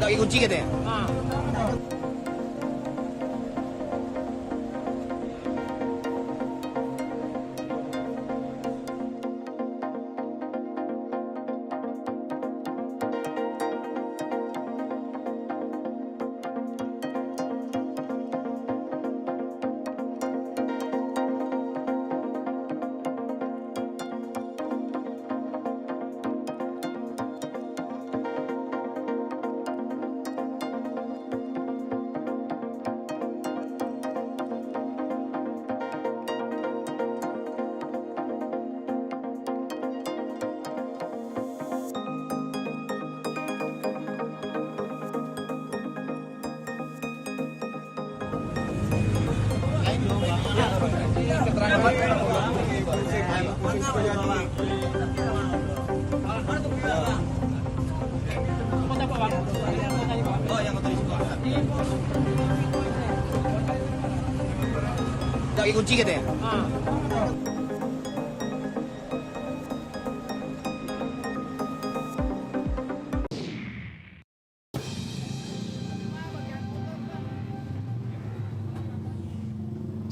Lagi kunci katanya. Lagi kunci katanya.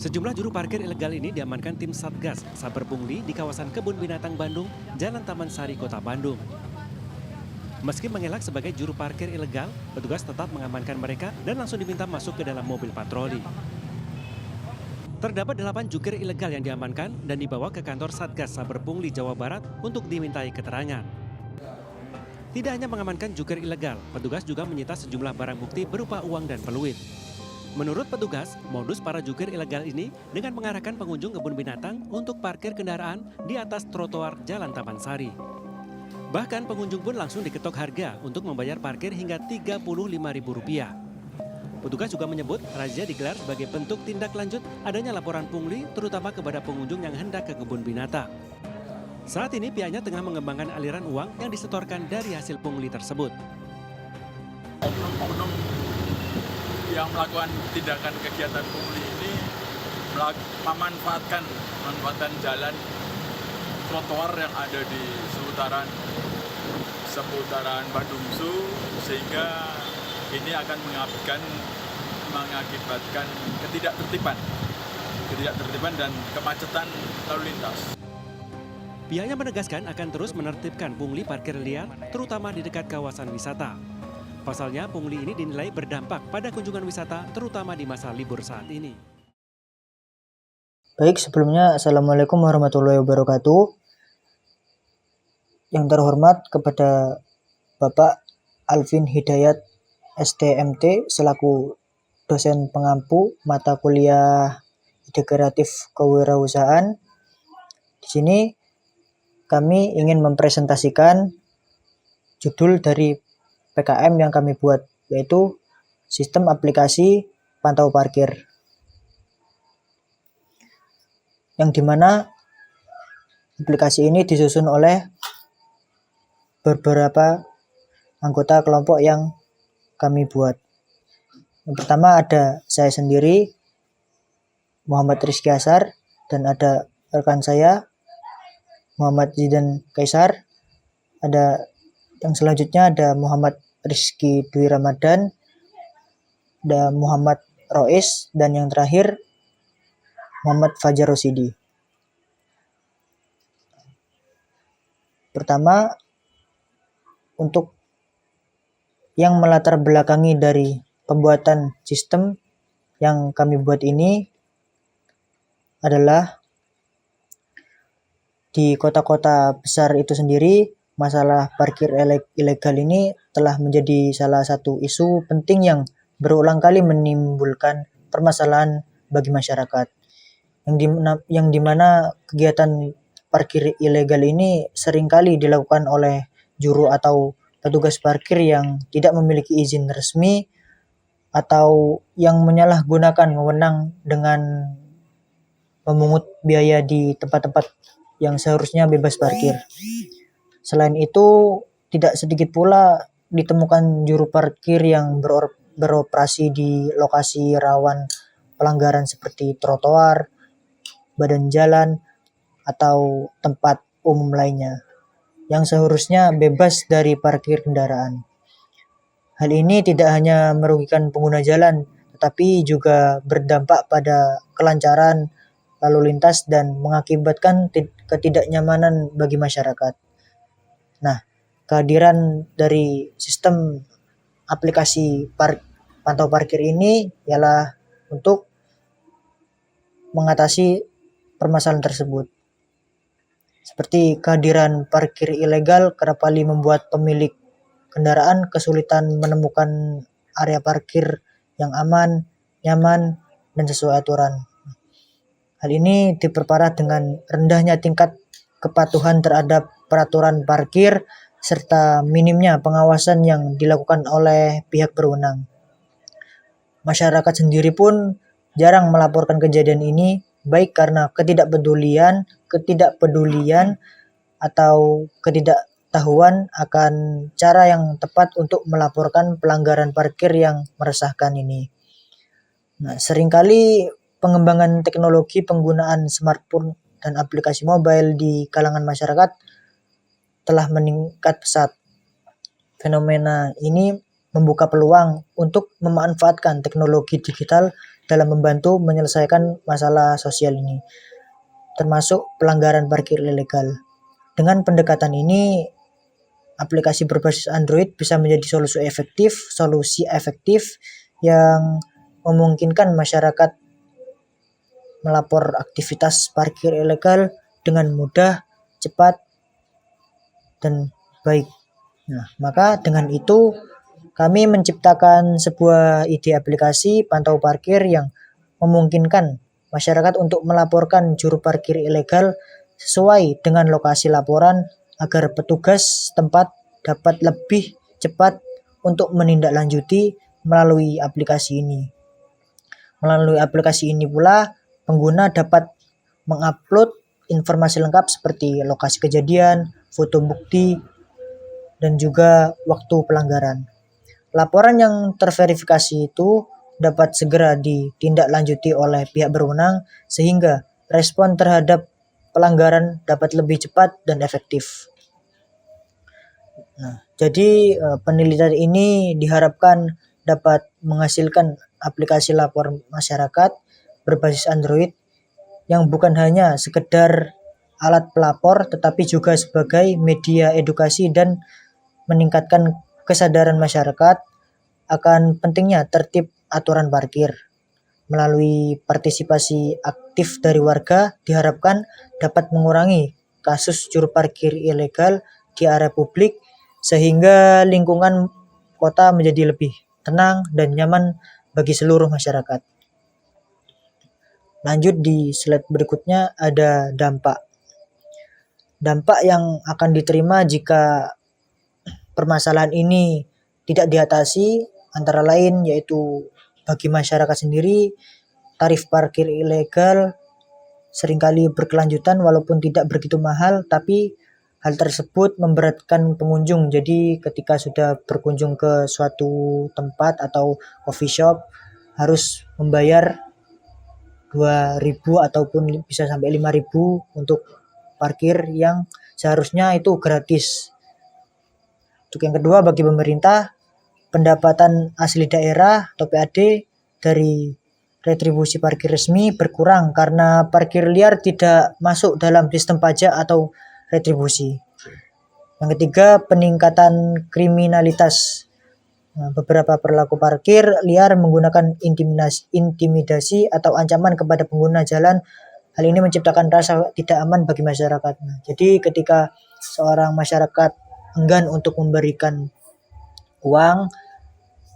Sejumlah juru parkir ilegal ini diamankan tim Satgas Saber Pungli di kawasan Kebun Binatang Bandung, Jalan Taman Sari, Kota Bandung. Meski mengelak sebagai juru parkir ilegal, petugas tetap mengamankan mereka dan langsung diminta masuk ke dalam mobil patroli. Terdapat 8 jukir ilegal yang diamankan dan dibawa ke kantor Satgas Saber Pungli, Jawa Barat untuk dimintai keterangan. Tidak hanya mengamankan jukir ilegal, petugas juga menyita sejumlah barang bukti berupa uang dan peluit. Menurut petugas, modus para jukir ilegal ini dengan mengarahkan pengunjung kebun binatang untuk parkir kendaraan di atas trotoar Jalan Taman Sari. Bahkan pengunjung pun langsung diketok harga untuk membayar parkir hingga Rp35.000. Petugas juga menyebut razia digelar sebagai bentuk tindak lanjut adanya laporan pungli terutama kepada pengunjung yang hendak ke kebun binatang. Saat ini pihaknya tengah mengembangkan aliran uang yang disetorkan dari hasil pungli tersebut. Oknum-oknum yang melakukan tindakan kegiatan pungli ini memanfaatkan jalan trotoar yang ada di seputaran Bandung Zoo, sehingga ini akan mengakibatkan ketidaktertiban dan kemacetan lalu lintas. Pihaknya menegaskan akan terus menertibkan pungli parkir liar, terutama di dekat kawasan wisata. Pasalnya, pungli ini dinilai berdampak pada kunjungan wisata, terutama di masa libur saat ini. Baik, sebelumnya Assalamualaikum warahmatullahi wabarakatuh. Yang terhormat kepada Bapak Alvin Hidayat STMT selaku dosen pengampu mata kuliah Ide Kreatif Kewirausahaan. Di sini kami ingin mempresentasikan judul dari PKM yang kami buat, yaitu Sistem Aplikasi Pantau Parkir. Yang dimana aplikasi ini disusun oleh beberapa anggota kelompok yang kami buat. Yang pertama ada saya sendiri, Muhammad Rizky Asar, dan ada rekan saya, Muhammad Zidan Kaisar. Ada yang selanjutnya ada Muhammad Rizky Dwi Ramadan, ada Muhammad Rois, dan yang terakhir Muhammad Fajar Rosidi. Pertama, untuk yang melatar belakangi dari pembuatan sistem yang kami buat ini adalah di kota-kota besar itu sendiri, masalah parkir ilegal ini telah menjadi salah satu isu penting yang berulang kali menimbulkan permasalahan bagi masyarakat. Yang dimana kegiatan parkir ilegal ini seringkali dilakukan oleh juru atau petugas parkir yang tidak memiliki izin resmi atau yang menyalahgunakan wewenang dengan memungut biaya di tempat-tempat yang seharusnya bebas parkir. Selain itu, tidak sedikit pula ditemukan juru parkir yang beroperasi di lokasi rawan pelanggaran seperti trotoar, badan jalan, atau tempat umum lainnya yang seharusnya bebas dari parkir kendaraan. Hal ini tidak hanya merugikan pengguna jalan, tetapi juga berdampak pada kelancaran lalu lintas dan mengakibatkan ketidaknyamanan bagi masyarakat. Nah, kehadiran dari sistem aplikasi pantau parkir ini ialah untuk mengatasi permasalahan tersebut. Seperti kehadiran parkir ilegal kerap kali membuat pemilik kendaraan kesulitan menemukan area parkir yang aman, nyaman, dan sesuai aturan. Hal ini diperparah dengan rendahnya tingkat kepatuhan terhadap peraturan parkir serta minimnya pengawasan yang dilakukan oleh pihak berwenang. Masyarakat sendiri pun jarang melaporkan kejadian ini, baik karena ketidakpedulian atau ketidaktahuan akan cara yang tepat untuk melaporkan pelanggaran parkir yang meresahkan ini. Nah, seringkali pengembangan teknologi penggunaan smartphone dan aplikasi mobile di kalangan masyarakat telah meningkat pesat. Fenomena ini membuka peluang untuk memanfaatkan teknologi digital dalam membantu menyelesaikan masalah sosial ini, termasuk pelanggaran parkir ilegal. Dengan pendekatan ini, aplikasi berbasis Android bisa menjadi solusi efektif yang memungkinkan masyarakat melapor aktivitas parkir ilegal dengan mudah, cepat, dan baik. Nah, maka dengan itu kami menciptakan sebuah ide aplikasi pantau parkir yang memungkinkan masyarakat untuk melaporkan juru parkir ilegal sesuai dengan lokasi laporan agar petugas setempat dapat lebih cepat untuk menindaklanjuti melalui aplikasi ini. Melalui aplikasi ini pula, pengguna dapat mengupload informasi lengkap seperti lokasi kejadian, foto bukti, dan juga waktu pelanggaran. Laporan yang terverifikasi itu dapat segera ditindaklanjuti oleh pihak berwenang sehingga respon terhadap pelanggaran dapat lebih cepat dan efektif. Nah, jadi penelitian ini diharapkan dapat menghasilkan aplikasi lapor masyarakat berbasis Android yang bukan hanya sekedar alat pelapor tetapi juga sebagai media edukasi dan meningkatkan kesadaran masyarakat akan pentingnya tertib aturan parkir. Melalui partisipasi aktif dari warga diharapkan dapat mengurangi kasus juru parkir ilegal di area publik sehingga lingkungan kota menjadi lebih tenang dan nyaman bagi seluruh masyarakat. Lanjut di slide berikutnya ada dampak. Dampak yang akan diterima jika permasalahan ini tidak diatasi antara lain yaitu bagi masyarakat sendiri tarif parkir ilegal seringkali berkelanjutan walaupun tidak begitu mahal, tapi hal tersebut memberatkan pengunjung. Jadi ketika sudah berkunjung ke suatu tempat atau coffee shop harus membayar 2.000 ataupun bisa sampai 5.000 untuk parkir yang seharusnya itu gratis. Untuk yang kedua, bagi pemerintah, pendapatan asli daerah atau PAD dari retribusi parkir resmi berkurang karena parkir liar tidak masuk dalam sistem pajak atau retribusi. Yang ketiga, peningkatan kriminalitas. Beberapa perilaku parkir liar menggunakan intimidasi atau ancaman kepada pengguna jalan. Hal ini menciptakan rasa tidak aman bagi masyarakat. Jadi ketika seorang masyarakat enggan untuk memberikan uang,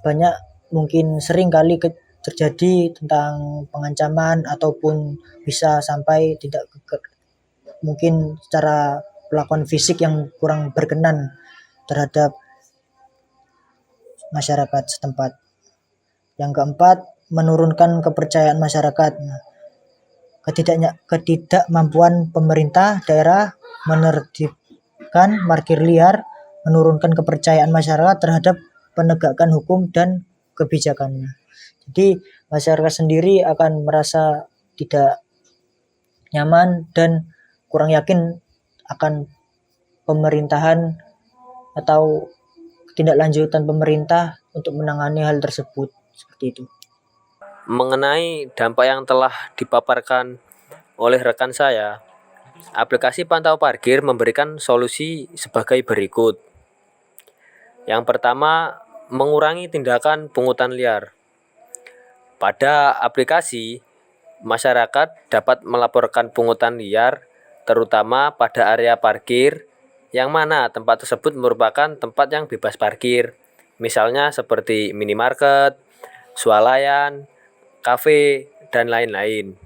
banyak mungkin sering kali terjadi tentang pengancaman ataupun bisa sampai tidak mungkin secara perlakuan fisik yang kurang berkenan terhadap masyarakat setempat. Yang keempat, menurunkan kepercayaan masyarakat. Nah, ketidakmampuan pemerintah daerah menertibkan parkir liar, menurunkan kepercayaan masyarakat terhadap penegakan hukum dan kebijakannya. Jadi masyarakat sendiri akan merasa tidak nyaman dan kurang yakin akan pemerintahan atau ketidaklanjutan pemerintah untuk menangani hal tersebut, seperti itu. Mengenai dampak yang telah dipaparkan oleh rekan saya, aplikasi pantau parkir memberikan solusi sebagai berikut. Yang pertama, mengurangi tindakan pungutan liar. Pada aplikasi, masyarakat dapat melaporkan pungutan liar terutama pada area parkir yang mana tempat tersebut merupakan tempat yang bebas parkir. Misalnya seperti minimarket, swalayan, kafe, dan lain-lain.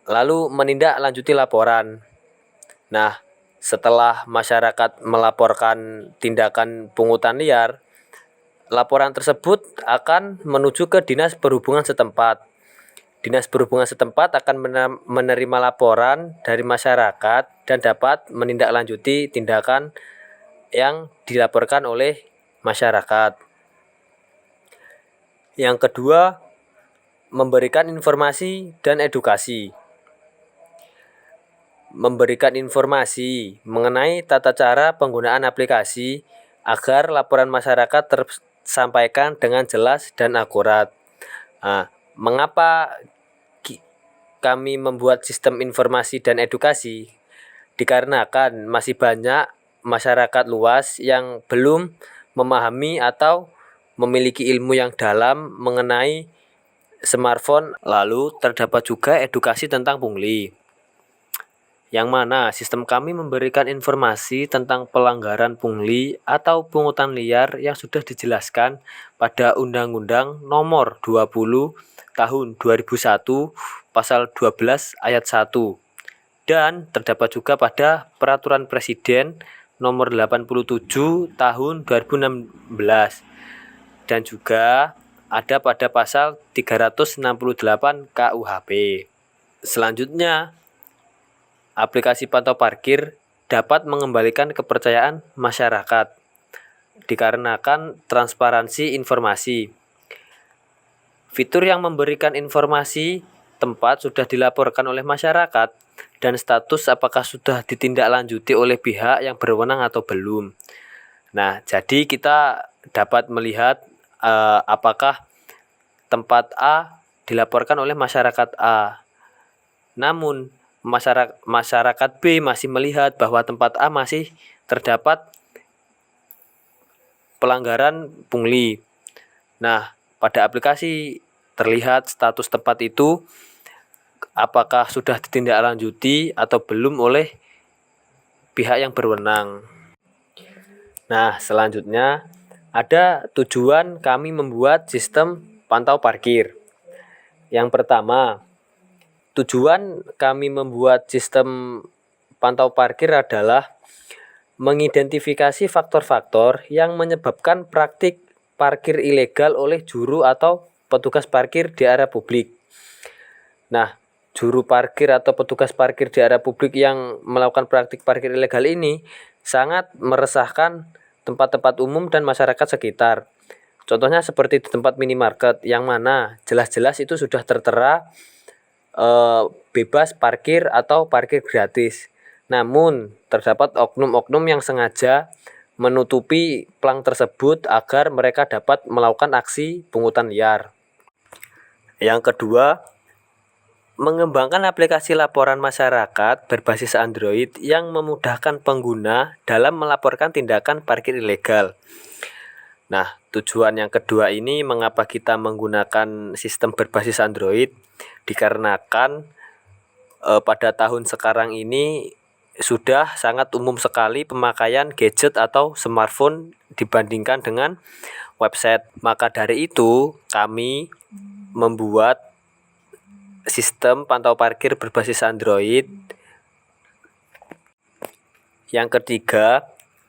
Lalu menindaklanjuti laporan. Nah, setelah masyarakat melaporkan tindakan pungutan liar, laporan tersebut akan menuju ke Dinas Perhubungan setempat. Dinas Perhubungan setempat akan menerima laporan dari masyarakat dan dapat menindaklanjuti tindakan yang dilaporkan oleh masyarakat. Yang kedua, memberikan informasi dan edukasi. Memberikan informasi mengenai tata cara penggunaan aplikasi agar laporan masyarakat tersampaikan dengan jelas dan akurat. Nah, mengapa kami membuat sistem informasi dan edukasi? Dikarenakan masih banyak masyarakat luas yang belum memahami atau memiliki ilmu yang dalam mengenai smartphone. Lalu terdapat juga edukasi tentang pungli, yang mana sistem kami memberikan informasi tentang pelanggaran pungli atau pungutan liar yang sudah dijelaskan pada Undang-Undang Nomor 20 Tahun 2001 Pasal 12 Ayat 1 dan terdapat juga pada Peraturan Presiden Nomor 87 Tahun 2016 dan juga ada pada pasal 368 KUHP. Selanjutnya, aplikasi pantau parkir dapat mengembalikan kepercayaan masyarakat dikarenakan transparansi informasi. Fitur yang memberikan informasi tempat sudah dilaporkan oleh masyarakat dan status apakah sudah ditindaklanjuti oleh pihak yang berwenang atau belum. Nah, jadi kita dapat melihat apakah tempat A dilaporkan oleh masyarakat A. Namun masyarakat B masih melihat bahwa tempat A masih terdapat pelanggaran pungli. Nah, pada aplikasi terlihat status tempat itu apakah sudah ditindaklanjuti atau belum oleh pihak yang berwenang. Nah, selanjutnya ada tujuan kami membuat sistem pantau parkir. Yang pertama, tujuan kami membuat sistem pantau parkir adalah mengidentifikasi faktor-faktor yang menyebabkan praktik parkir ilegal oleh juru atau petugas parkir di area publik. Nah, juru parkir atau petugas parkir di area publik yang melakukan praktik parkir ilegal ini sangat meresahkan tempat-tempat umum dan masyarakat sekitar. Contohnya seperti di tempat minimarket yang mana jelas-jelas itu sudah tertera bebas parkir atau parkir gratis. Namun terdapat oknum-oknum yang sengaja menutupi plang tersebut agar mereka dapat melakukan aksi pungutan liar. Yang kedua, mengembangkan aplikasi laporan masyarakat berbasis Android yang memudahkan pengguna dalam melaporkan tindakan parkir ilegal. Nah, tujuan yang kedua ini mengapa kita menggunakan sistem berbasis Android? Dikarenakan pada tahun sekarang ini sudah sangat umum sekali pemakaian gadget atau smartphone dibandingkan dengan website. Maka dari itu, kami membuat sistem pantau parkir berbasis Android. Yang ketiga,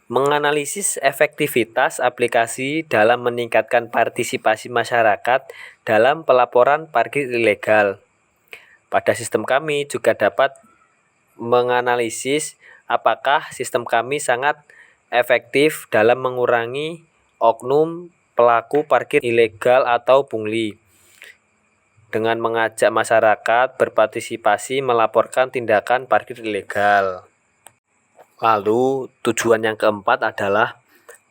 menganalisis efektivitas aplikasi dalam meningkatkan partisipasi masyarakat dalam pelaporan parkir ilegal. Pada sistem kami juga dapat menganalisis apakah sistem kami sangat efektif dalam mengurangi oknum pelaku parkir ilegal atau pungli, dengan mengajak masyarakat berpartisipasi melaporkan tindakan parkir ilegal. Lalu, tujuan yang keempat adalah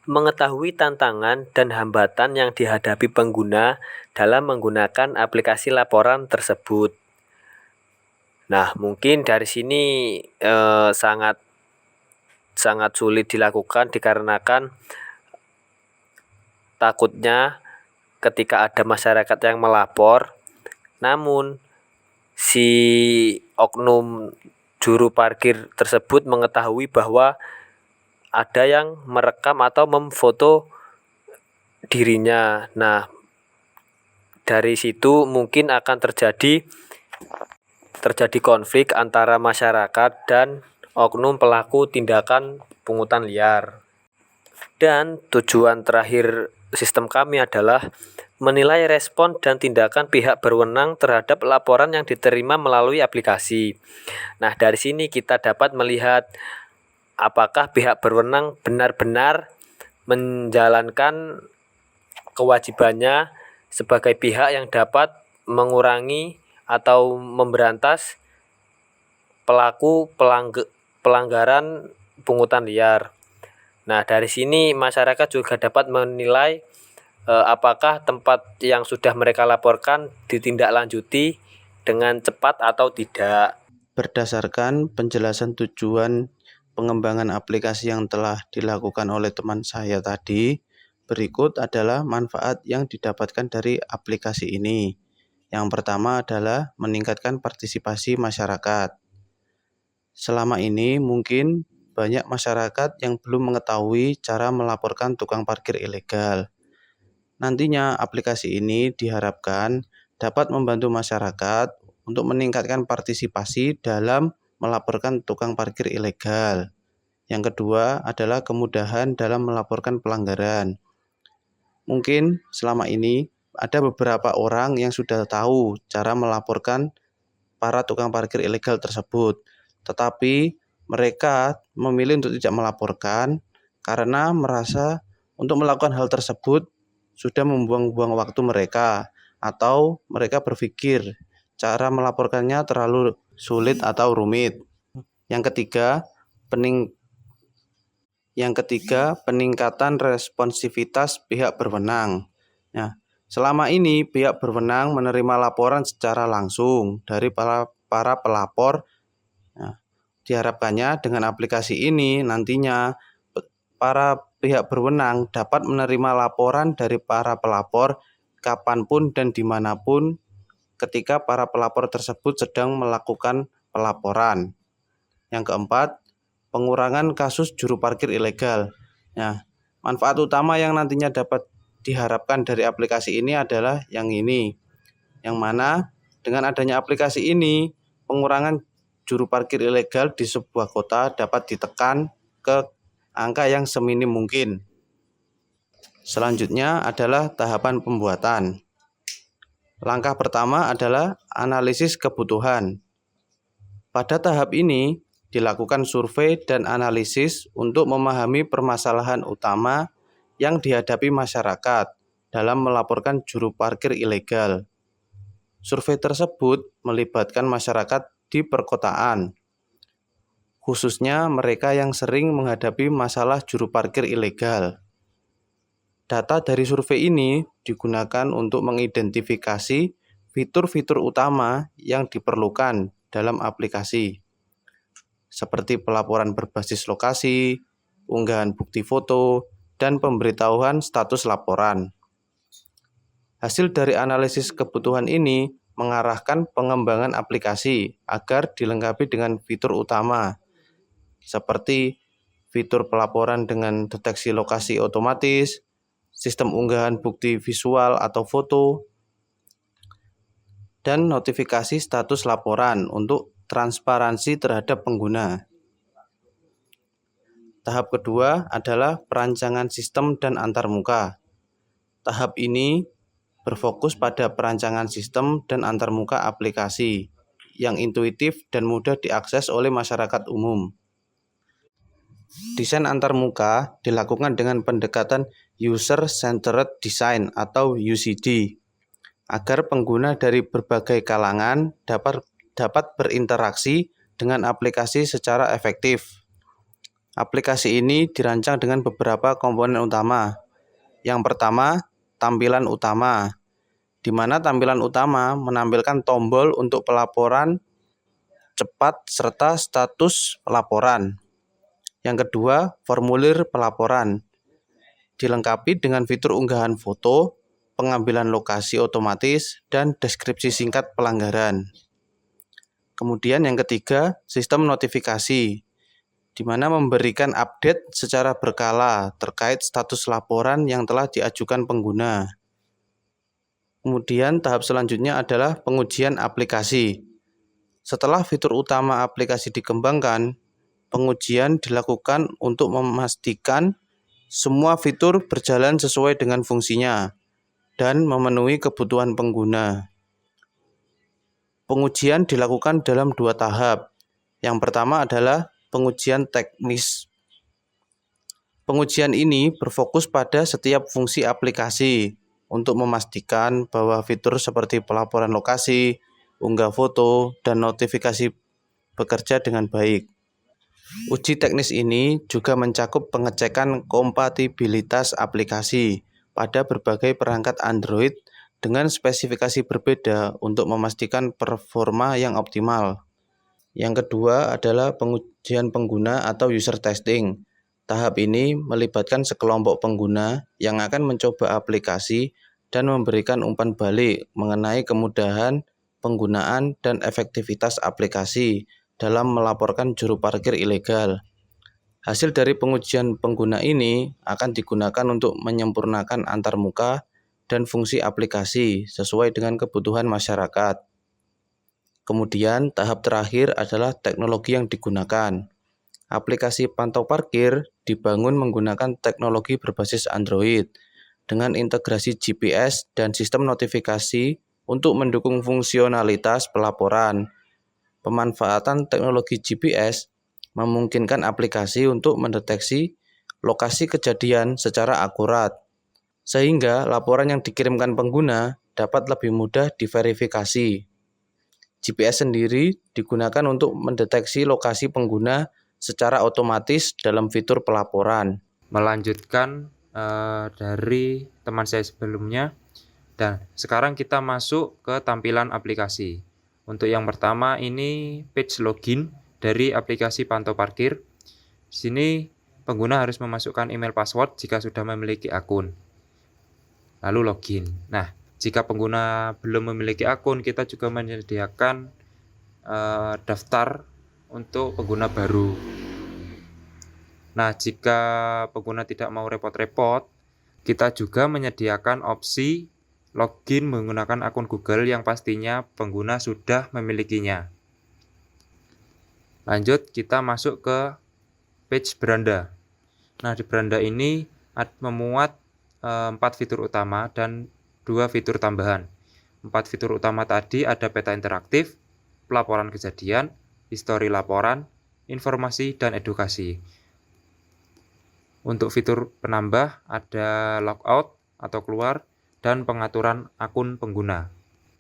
mengetahui tantangan dan hambatan yang dihadapi pengguna dalam menggunakan aplikasi laporan tersebut. Nah, mungkin dari sini sangat sulit dilakukan dikarenakan takutnya ketika ada masyarakat yang melapor, namun si oknum juru parkir tersebut mengetahui bahwa ada yang merekam atau memfoto dirinya. Nah, dari situ mungkin akan terjadi konflik antara masyarakat dan oknum pelaku tindakan pungutan liar. Dan tujuan terakhir sistem kami adalah menilai respon dan tindakan pihak berwenang terhadap laporan yang diterima melalui aplikasi. Nah, dari sini kita dapat melihat apakah pihak berwenang benar-benar menjalankan kewajibannya sebagai pihak yang dapat mengurangi atau memberantas pelaku pelanggaran pungutan liar. Nah, dari sini masyarakat juga dapat menilai apakah tempat yang sudah mereka laporkan ditindaklanjuti dengan cepat atau tidak. Berdasarkan penjelasan tujuan pengembangan aplikasi yang telah dilakukan oleh teman saya tadi, berikut adalah manfaat yang didapatkan dari aplikasi ini. Yang pertama adalah meningkatkan partisipasi masyarakat. Selama ini mungkin banyak masyarakat yang belum mengetahui cara melaporkan tukang parkir ilegal. Nantinya aplikasi ini diharapkan dapat membantu masyarakat untuk meningkatkan partisipasi dalam melaporkan tukang parkir ilegal. Yang kedua adalah kemudahan dalam melaporkan pelanggaran. Mungkin selama ini ada beberapa orang yang sudah tahu cara melaporkan para tukang parkir ilegal tersebut, tetapi mereka memilih untuk tidak melaporkan karena merasa untuk melakukan hal tersebut sudah membuang-buang waktu mereka, atau mereka berpikir cara melaporkannya terlalu sulit atau rumit. Yang ketiga, peningkatan responsivitas pihak berwenang. Nah, selama ini pihak berwenang menerima laporan secara langsung dari para pelapor. Nah, diharapkannya dengan aplikasi ini nantinya para pihak berwenang dapat menerima laporan dari para pelapor kapanpun dan dimanapun ketika para pelapor tersebut sedang melakukan pelaporan. Yang keempat, pengurangan kasus juru parkir ilegal. Nah, manfaat utama yang nantinya dapat diharapkan dari aplikasi ini adalah yang ini, yang mana dengan adanya aplikasi ini, pengurangan juru parkir ilegal di sebuah kota dapat ditekan ke angka yang seminim mungkin. Selanjutnya adalah tahapan pembuatan. Langkah pertama adalah analisis kebutuhan. Pada tahap ini dilakukan survei dan analisis untuk memahami permasalahan utama yang dihadapi masyarakat dalam melaporkan juru parkir ilegal. Survei tersebut melibatkan masyarakat di perkotaan, khususnya mereka yang sering menghadapi masalah juru parkir ilegal. Data dari survei ini digunakan untuk mengidentifikasi fitur-fitur utama yang diperlukan dalam aplikasi, seperti pelaporan berbasis lokasi, unggahan bukti foto, dan pemberitahuan status laporan. Hasil dari analisis kebutuhan ini mengarahkan pengembangan aplikasi agar dilengkapi dengan fitur utama, seperti fitur pelaporan dengan deteksi lokasi otomatis, sistem unggahan bukti visual atau foto, dan notifikasi status laporan untuk transparansi terhadap pengguna. Tahap kedua adalah perancangan sistem dan antarmuka. Tahap ini berfokus pada perancangan sistem dan antarmuka aplikasi yang intuitif dan mudah diakses oleh masyarakat umum. Desain antarmuka dilakukan dengan pendekatan User-Centered Design atau UCD, agar pengguna dari berbagai kalangan dapat berinteraksi dengan aplikasi secara efektif. Aplikasi ini dirancang dengan beberapa komponen utama. Yang pertama, tampilan utama, di mana tampilan utama menampilkan tombol untuk pelaporan cepat serta status pelaporan. Yang kedua, formulir pelaporan, dilengkapi dengan fitur unggahan foto, pengambilan lokasi otomatis, dan deskripsi singkat pelanggaran. Kemudian yang ketiga, sistem notifikasi, di mana memberikan update secara berkala terkait status laporan yang telah diajukan pengguna. Kemudian tahap selanjutnya adalah pengujian aplikasi. Setelah fitur utama aplikasi dikembangkan, pengujian dilakukan untuk memastikan semua fitur berjalan sesuai dengan fungsinya dan memenuhi kebutuhan pengguna. Pengujian dilakukan dalam 2 tahap. Yang pertama adalah pengujian teknis. Pengujian ini berfokus pada setiap fungsi aplikasi untuk memastikan bahwa fitur seperti pelaporan lokasi, unggah foto, dan notifikasi bekerja dengan baik. Uji teknis ini juga mencakup pengecekan kompatibilitas aplikasi pada berbagai perangkat Android dengan spesifikasi berbeda untuk memastikan performa yang optimal. Yang kedua adalah pengujian pengguna atau user testing. Tahap ini melibatkan sekelompok pengguna yang akan mencoba aplikasi dan memberikan umpan balik mengenai kemudahan penggunaan dan efektivitas aplikasi dalam melaporkan juru parkir ilegal. Hasil dari pengujian pengguna ini akan digunakan untuk menyempurnakan antarmuka dan fungsi aplikasi sesuai dengan kebutuhan masyarakat. Kemudian tahap terakhir adalah teknologi yang digunakan. Aplikasi pantau parkir dibangun menggunakan teknologi berbasis Android dengan integrasi GPS dan sistem notifikasi untuk mendukung fungsionalitas pelaporan. Pemanfaatan teknologi GPS memungkinkan aplikasi untuk mendeteksi lokasi kejadian secara akurat, sehingga laporan yang dikirimkan pengguna dapat lebih mudah diverifikasi. GPS sendiri digunakan untuk mendeteksi lokasi pengguna secara otomatis dalam fitur pelaporan. Melanjutkan dari teman saya sebelumnya, dan sekarang kita masuk ke tampilan aplikasi. Untuk yang pertama ini page login dari aplikasi pantau parkir. Di sini pengguna harus memasukkan email password jika sudah memiliki akun. Lalu login. Nah, jika pengguna belum memiliki akun, kita juga menyediakan daftar untuk pengguna baru. Nah, jika pengguna tidak mau repot-repot, kita juga menyediakan opsi login menggunakan akun Google yang pastinya pengguna sudah memilikinya. Lanjut, kita masuk ke page beranda. Nah, di beranda ini memuat 4 fitur utama dan 2 fitur tambahan. 4 fitur utama tadi ada peta interaktif, pelaporan kejadian, histori laporan, informasi, dan edukasi. Untuk fitur penambah ada logout atau keluar, dan pengaturan akun pengguna.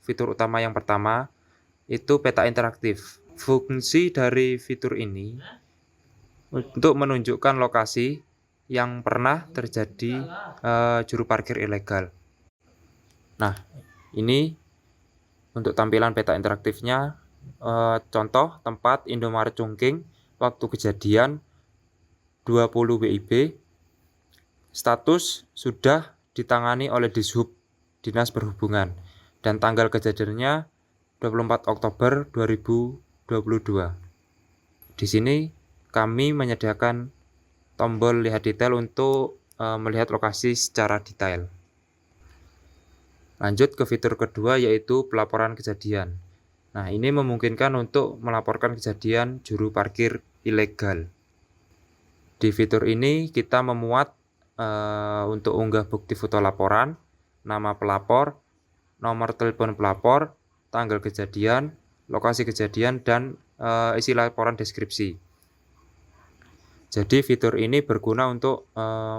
Fitur utama yang pertama itu peta interaktif. Fungsi dari fitur ini untuk menunjukkan lokasi yang pernah terjadi juru parkir ilegal. Nah, ini untuk tampilan peta interaktifnya, contoh tempat Indomaret Chungking, waktu kejadian 20 WIB, status sudah ditangani oleh Dishub, Dinas Perhubungan, dan tanggal kejadiannya 24 Oktober 2022. Di sini kami menyediakan tombol lihat detail untuk melihat lokasi secara detail. Lanjut ke fitur kedua yaitu pelaporan kejadian. Nah, ini memungkinkan untuk melaporkan kejadian juru parkir ilegal. Di fitur ini kita memuat untuk unggah bukti foto laporan, nama pelapor, nomor telepon pelapor, tanggal kejadian, lokasi kejadian, dan isi laporan deskripsi. Jadi fitur ini berguna untuk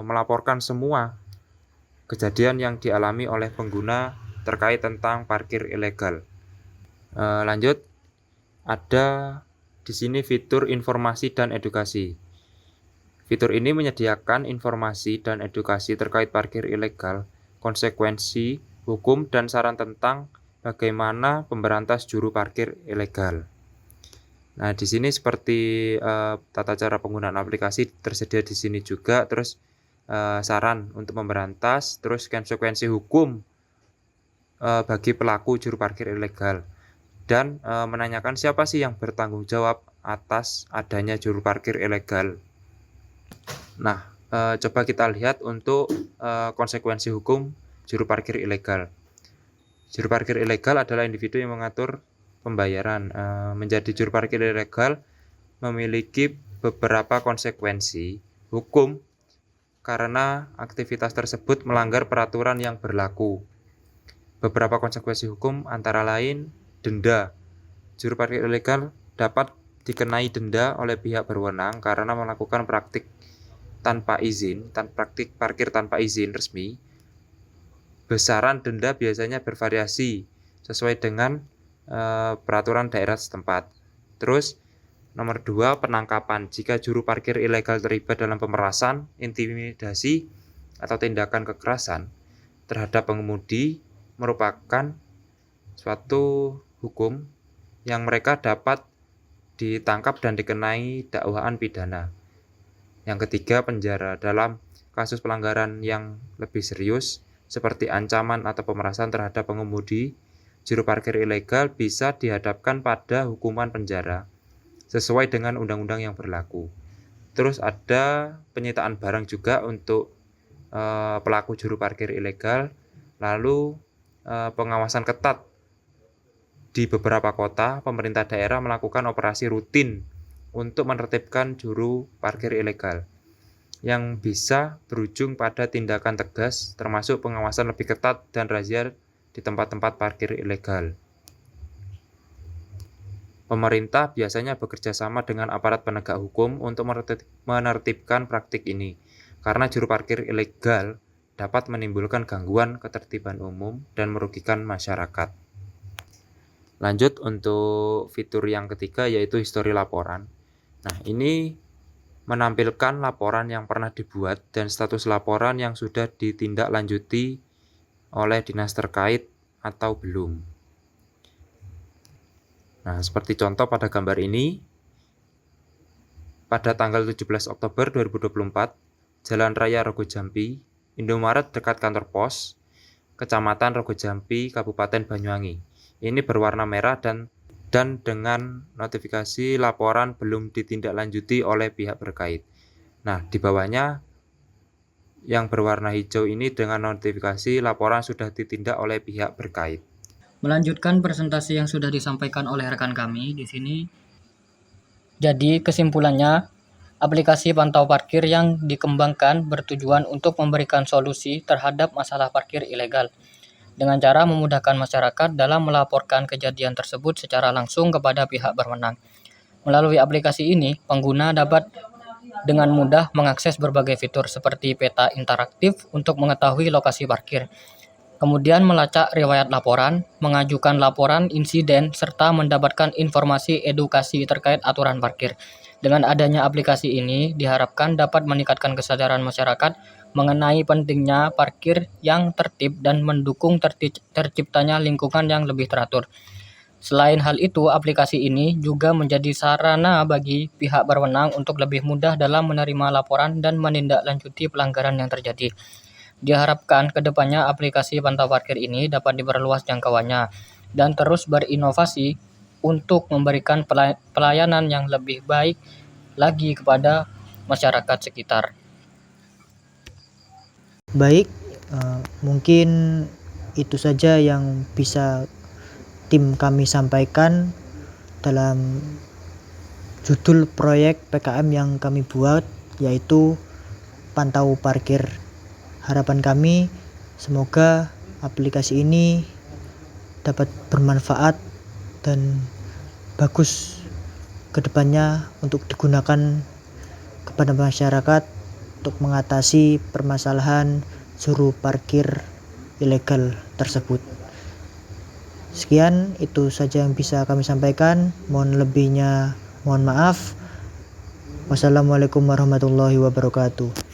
melaporkan semua kejadian yang dialami oleh pengguna terkait tentang parkir ilegal. Lanjut, ada di sini fitur informasi dan edukasi. Fitur ini menyediakan informasi dan edukasi terkait parkir ilegal, konsekuensi, hukum, dan saran tentang bagaimana memberantas juru parkir ilegal. Nah, di sini seperti tata cara penggunaan aplikasi tersedia di sini juga, terus saran untuk memberantas, terus konsekuensi hukum bagi pelaku juru parkir ilegal, dan menanyakan siapa sih yang bertanggung jawab atas adanya juru parkir ilegal. Nah, coba kita lihat untuk konsekuensi hukum juru parkir ilegal. Juru parkir ilegal adalah individu yang mengatur pembayaran. Menjadi juru parkir ilegal memiliki beberapa konsekuensi hukum karena aktivitas tersebut melanggar peraturan yang berlaku. Beberapa konsekuensi hukum antara lain denda. Juru parkir ilegal dapat dikenai denda oleh pihak berwenang karena melakukan praktik praktik parkir tanpa izin resmi. Besaran denda biasanya bervariasi sesuai dengan peraturan daerah setempat. Terus nomor 2, penangkapan. Jika juru parkir ilegal terlibat dalam pemerasan, intimidasi, atau tindakan kekerasan terhadap pengemudi merupakan suatu hukum yang mereka dapat ditangkap dan dikenai dakwaan pidana. Yang ketiga, penjara. Dalam kasus pelanggaran yang lebih serius seperti ancaman atau pemerasan terhadap pengemudi, juru parkir ilegal bisa dihadapkan pada hukuman penjara sesuai dengan undang-undang yang berlaku. Terus ada penyitaan barang juga untuk pelaku juru parkir ilegal. Lalu pengawasan ketat. Di beberapa kota, pemerintah daerah melakukan operasi rutin untuk menertibkan juru parkir ilegal yang bisa berujung pada tindakan tegas termasuk pengawasan lebih ketat dan razia di tempat-tempat parkir ilegal. Pemerintah biasanya bekerja sama dengan aparat penegak hukum untuk menertibkan praktik ini karena juru parkir ilegal dapat menimbulkan gangguan ketertiban umum dan merugikan masyarakat. Lanjut untuk fitur yang ketiga yaitu histori laporan. Nah, ini menampilkan laporan yang pernah dibuat dan status laporan yang sudah ditindaklanjuti oleh dinas terkait atau belum. Nah, seperti contoh pada gambar ini, pada tanggal 17 Oktober 2024, Jalan Raya Rogojampi, Indomaret dekat kantor pos, Kecamatan Rogojampi, Kabupaten Banyuwangi. Ini berwarna merah dan dengan notifikasi laporan belum ditindaklanjuti oleh pihak terkait. Nah, di bawahnya yang berwarna hijau ini dengan notifikasi laporan sudah ditindak oleh pihak terkait. Melanjutkan presentasi yang sudah disampaikan oleh rekan kami di sini. Jadi kesimpulannya, aplikasi pantau parkir yang dikembangkan bertujuan untuk memberikan solusi terhadap masalah parkir ilegal dengan cara memudahkan masyarakat dalam melaporkan kejadian tersebut secara langsung kepada pihak berwenang. Melalui aplikasi ini, pengguna dapat dengan mudah mengakses berbagai fitur seperti peta interaktif untuk mengetahui lokasi parkir, kemudian melacak riwayat laporan, mengajukan laporan insiden, serta mendapatkan informasi edukasi terkait aturan parkir. Dengan adanya aplikasi ini, diharapkan dapat meningkatkan kesadaran masyarakat mengenai pentingnya parkir yang tertib dan mendukung terciptanya lingkungan yang lebih teratur. Selain hal itu, aplikasi ini juga menjadi sarana bagi pihak berwenang untuk lebih mudah dalam menerima laporan dan menindaklanjuti pelanggaran yang terjadi. Diharapkan kedepannya aplikasi pantau parkir ini dapat diperluas jangkauannya dan terus berinovasi untuk memberikan pelayanan yang lebih baik lagi kepada masyarakat sekitar. Baik, mungkin itu saja yang bisa tim kami sampaikan dalam judul proyek PKM yang kami buat yaitu Pantau Parkir. Harapan kami semoga aplikasi ini dapat bermanfaat dan bagus kedepannya untuk digunakan kepada masyarakat untuk mengatasi permasalahan juru parkir ilegal tersebut. Sekian, itu saja yang bisa kami sampaikan. Mohon lebihnya mohon maaf. Wassalamualaikum warahmatullahi wabarakatuh.